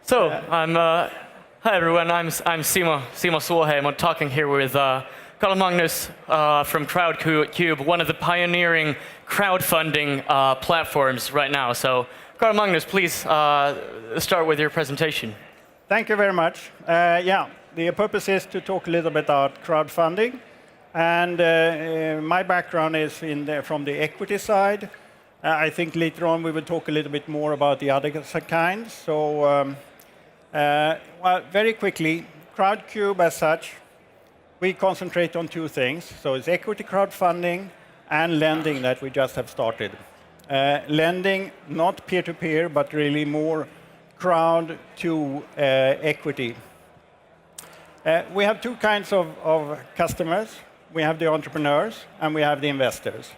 So, hi everyone, I'm Simo Suoheimo. I'm talking here with Carl-Magnus from Crowdcube, one of the pioneering crowdfunding platforms right now. So, Carl-Magnus, please start with your presentation. Thank you very much. The purpose is to talk a little bit about crowdfunding. And my background is from the equity side. I think later on we will talk a little bit more about the other kinds. So, very quickly, Crowdcube as such, we concentrate on two things. So it's equity crowdfunding and lending that we just have started. Lending, not peer-to-peer, but really more crowd to equity. We have two kinds of customers. We have the entrepreneurs and we have the investors.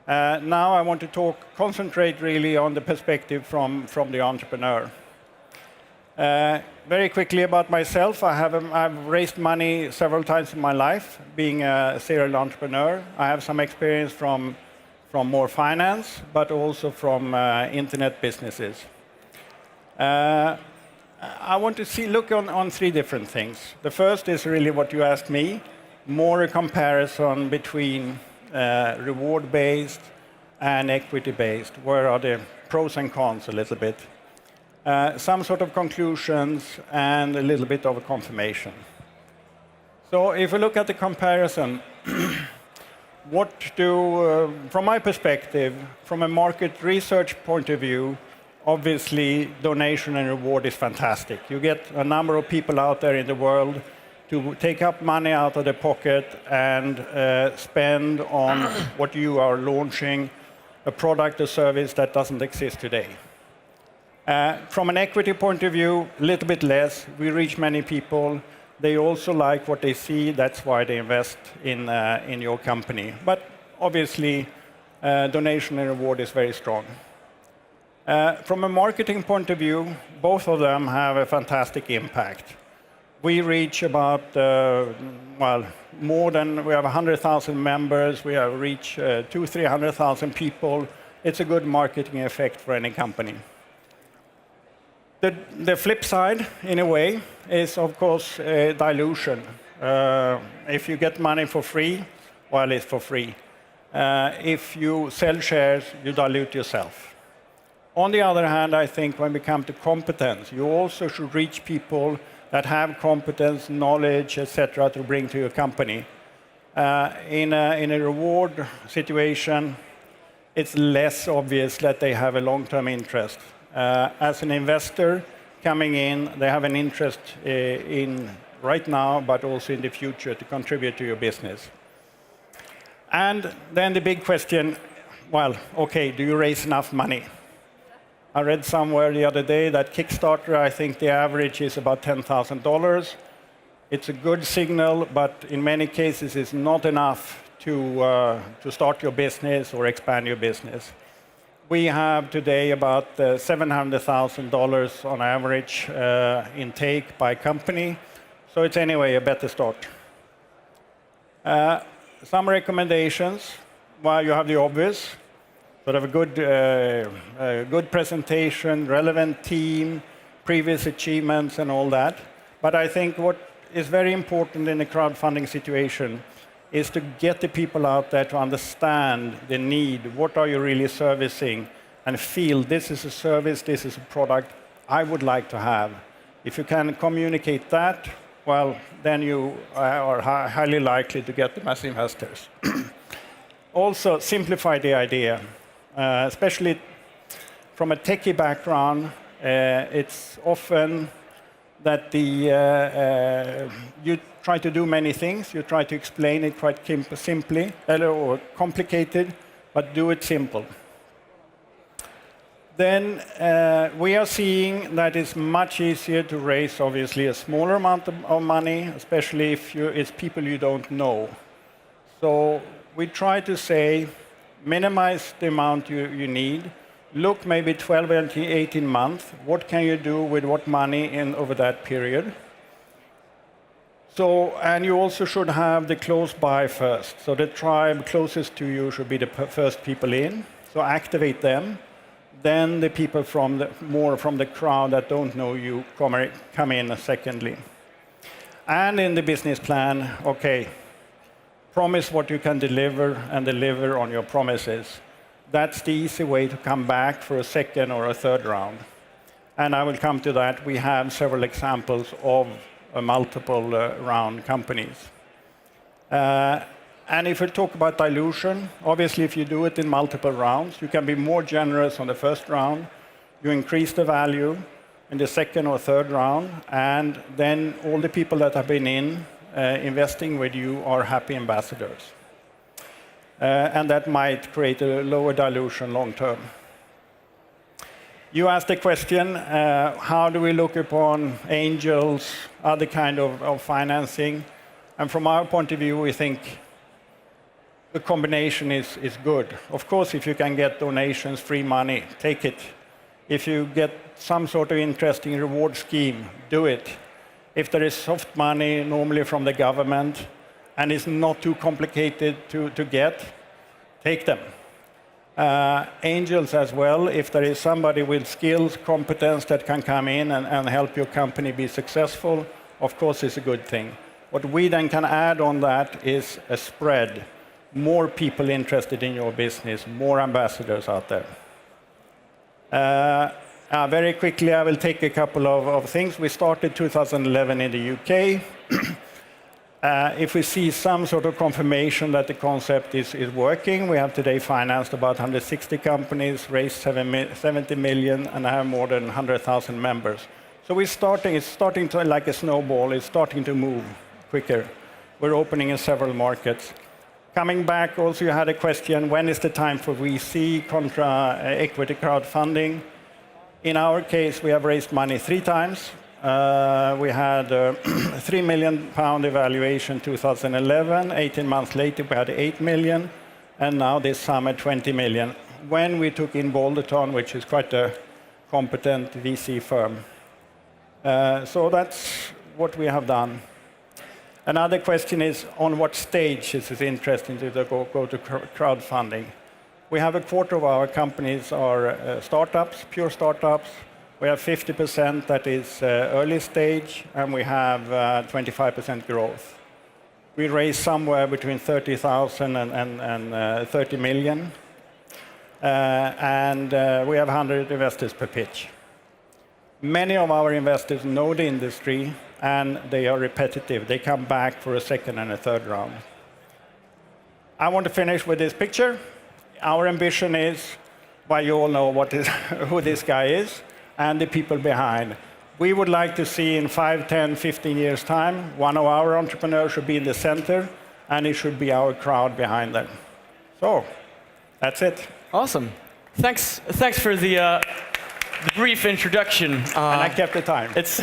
Now I want to concentrate really on the perspective from the entrepreneur. Very quickly about myself, I've raised money several times in my life, being a serial entrepreneur. I have some experience from more finance, but also from internet businesses. I want to look on three different things. The first is really what you asked me, more a comparison between reward-based and equity-based. Where are the pros and cons a little bit? Some sort of conclusions and a little bit of a confirmation. So if we look at the comparison, from my perspective, from a market research point of view, obviously donation and reward is fantastic. You get a number of people out there in the world to take up money out of their pocket and spend on what you are launching, a product or service that doesn't exist today. From an equity point of view, a little bit less. We reach many people. They also like what they see. That's why they invest in your company. But obviously, donation and reward is very strong. From a marketing point of view, both of them have a fantastic impact. We reach about, we have 100,000 members. We have reached 200,000-300,000 people. It's a good marketing effect for any company. The flip side, in a way, is, of course, dilution. If you get money for free, well, it's for free. If you sell shares, you dilute yourself. On the other hand, I think when we come to competence, you also should reach people that have competence, knowledge, etc., to bring to your company. In a reward situation, it's less obvious that they have a long-term interest. As an investor coming in, they have an interest in right now, but also in the future to contribute to your business. And then the big question, do you raise enough money? I read somewhere the other day that Kickstarter, I think the average is about $10,000. It's a good signal, but in many cases it's not enough to start your business or expand your business. We have today about $700,000 on average intake by company. So it's anyway a better start. Some recommendations. You have the obvious. Sort of a good presentation, relevant team, previous achievements and all that. But I think what is very important in a crowdfunding situation is to get the people out there to understand the need. What are you really servicing? And feel this is a service, this is a product I would like to have. If you can communicate that, then you are highly likely to get them as investors. Also, simplify the idea. Especially from a techie background, it's often that you try to do many things. You try to explain it quite simply or complicated, but do it simple. Then we are seeing that it's much easier to raise, obviously, a smaller amount of money, especially if it's people you don't know. So we try to say, minimize the amount you need. Look maybe 12 and 18 months. What can you do with what money over that period? So, and you also should have the close by first. So the tribe closest to you should be the first people in. So activate them. then the people more from the crowd that don't know you come in secondly. And in the business plan, okay, promise what you can deliver and deliver on your promises. That's the easy way to come back for a second or a third round. And I will come to that. We have several examples of multiple round companies. And if we talk about dilution, obviously if you do it in multiple rounds, you can be more generous on the first round. You increase the value in the second or third round, and then all the people that have been investing with you are happy ambassadors. And that might create a lower dilution long term. You asked the question, how do we look upon angels, other kind of financing? And from our point of view, we think the combination is good. Of course, if you can get donations, free money, take it. If you get some sort of interesting reward scheme, do it. If there is soft money, normally from the government, and it's not too complicated to get, take them. Angels as well, if there is somebody with skills, competence that can come in and help your company be successful, of course it's a good thing. What we then can add on that is a spread. More people interested in your business, more ambassadors out there. Very quickly, I will take a couple of things. We started 2011 in the UK. If we see some sort of confirmation that the concept is working, we have today financed about 160 companies, raised 70 million, and have more than 100,000 members. So it's starting to, like a snowball, it's starting to move quicker. We're opening in several markets. Coming back, also you had a question, when is the time for VC contra equity crowdfunding? In our case, we have raised money 3 times. We had a £3 million evaluation 2011. 18 months later, we had 8 million. And now this summer, 20 million. When we took in Boulderton, which is quite a competent VC firm. So that's what we have done. Another question is, on what stage is it interesting to go to crowdfunding? We have a quarter of our companies are startups, pure startups. We have 50% that is early stage, and we have 25% growth. We raise somewhere between 30,000 and 30 million. And we have 100 investors per pitch. Many of our investors know the industry, and they are repetitive. They come back for a second and a third round. I want to finish with this picture. Our ambition is, well, you all know who this guy is, and the people behind. We would like to see in 5, 10, 15 years' time, one of our entrepreneurs should be in the center, and it should be our crowd behind them. So, that's it. Awesome. Thanks for the brief introduction. And I kept the time. It's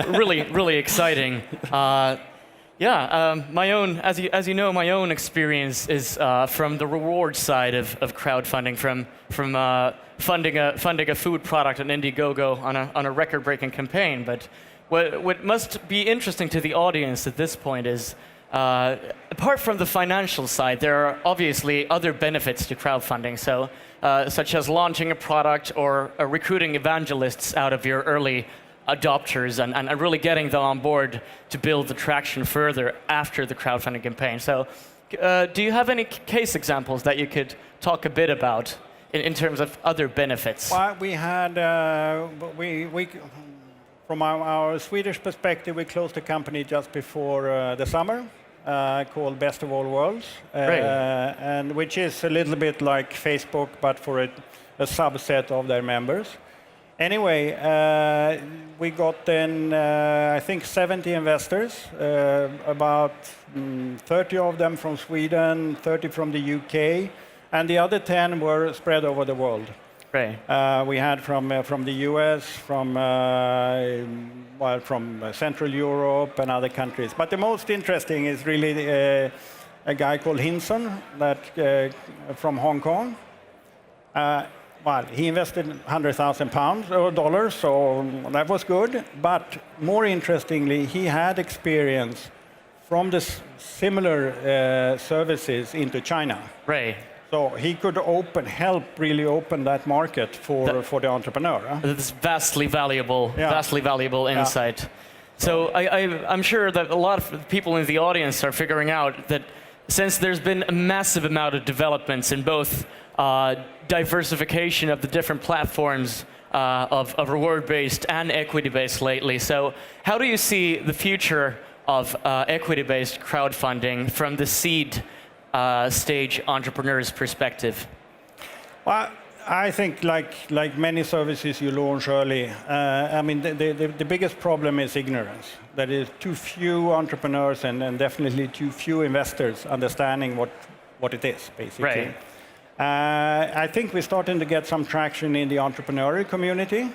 really exciting. My own, as you know, my own experience is from the reward side of crowdfunding, from funding a food product on Indiegogo on a record-breaking campaign. But what must be interesting to the audience at this point is, apart from the financial side, there are obviously other benefits to crowdfunding. So, such as launching a product or recruiting evangelists out of your early adopters and really getting them on board to build the traction further after the crowdfunding campaign. So do you have any case examples that you could talk a bit about in terms of other benefits? Well, we had, from our Swedish perspective, we closed a company just before the summer called Best of All Worlds, and which is a little bit like Facebook, but for a subset of their members. Anyway, we got then, I think, 70 investors, about 30 of them from Sweden, 30 from the UK, and the other 10 were spread over the world. Right. We had from the US, from Central Europe and other countries. But the most interesting is really a guy called Hinson from Hong Kong. Well, he invested £100,000 or dollars, so that was good. But more interestingly, he had experience from the similar services into China. Right. So he could really open that market for the entrepreneur. Huh? That's vastly valuable insight. So I'm sure that a lot of people in the audience are figuring out that since there's been a massive amount of developments in both diversification of the different platforms of reward-based and equity-based lately. So how do you see the future of equity-based crowdfunding from the seed stage entrepreneur's perspective? Well, I think like many services you launch early, I mean, the biggest problem is ignorance. That is too few entrepreneurs and definitely too few investors understanding what it is, basically. Right. I think we're starting to get some traction in the entrepreneurial community.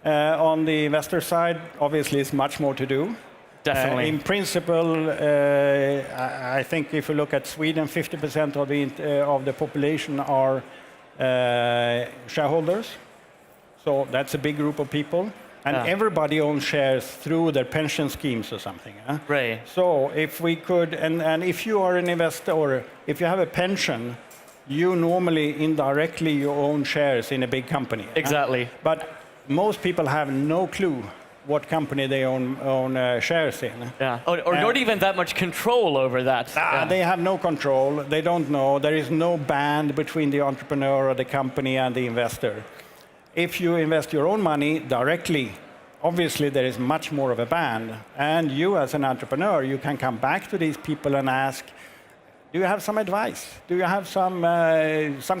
On the investor side, obviously, it's much more to do. Definitely. In principle, I think if you look at Sweden, 50% of the population are shareholders. So that's a big group of people. And everybody owns shares through their pension schemes or something. Huh? Right. So if we could, and if you are an investor or if you have a pension, you normally indirectly you own shares in a big company. Exactly. Huh? But most people have no clue what company they own shares in. Yeah. Or not even that much control over that. They have no control. They don't know. There is no band between the entrepreneur or the company and the investor. If you invest your own money directly, obviously there is much more of a band. And you as an entrepreneur, you can come back to these people and ask, do you have some advice? Do you have some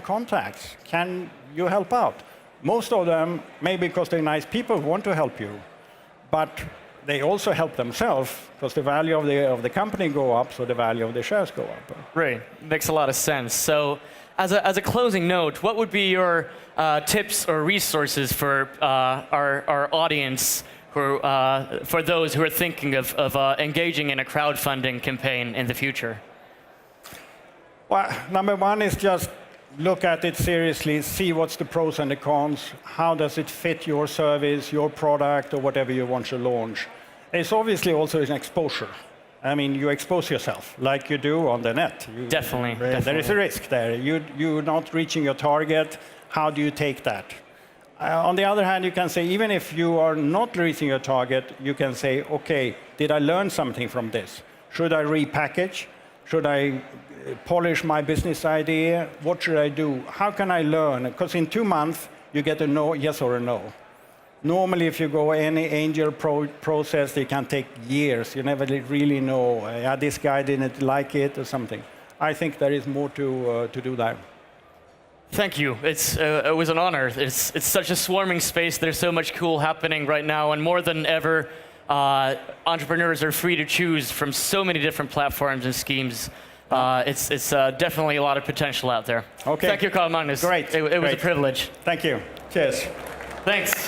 contacts? Can you help out? Most of them, maybe because they're nice people, want to help you. But they also help themselves because the value of the company go up, so the value of the shares go up. Right, makes a lot of sense. So, as a closing note, what would be your tips or resources for our audience, for those who are thinking of engaging in a crowdfunding campaign in the future? Well, number one is just look at it seriously, see what's the pros and the cons, how does it fit your service, your product, or whatever you want to launch. It's obviously also an exposure. I mean, you expose yourself like you do on the net. Definitely. There is a risk there. You're not reaching your target. How do you take that? On the other hand, you can say, even if you are not reaching your target, you can say, okay, did I learn something from this? Should I repackage? Should I polish my business idea? What should I do? How can I learn? Because in 2 months, you get a no, yes or a no. Normally, if you go any angel process, it can take years. You never really know, this guy didn't like it or something. I think there is more to do there. Thank you. It was an honor. It's such a swarming space. There's so much cool happening right now, and more than ever, entrepreneurs are free to choose from so many different platforms and schemes. It's definitely a lot of potential out there. Okay. Thank you, Carl-Magnus. Great. It was a privilege. Thank you. Cheers. Thanks.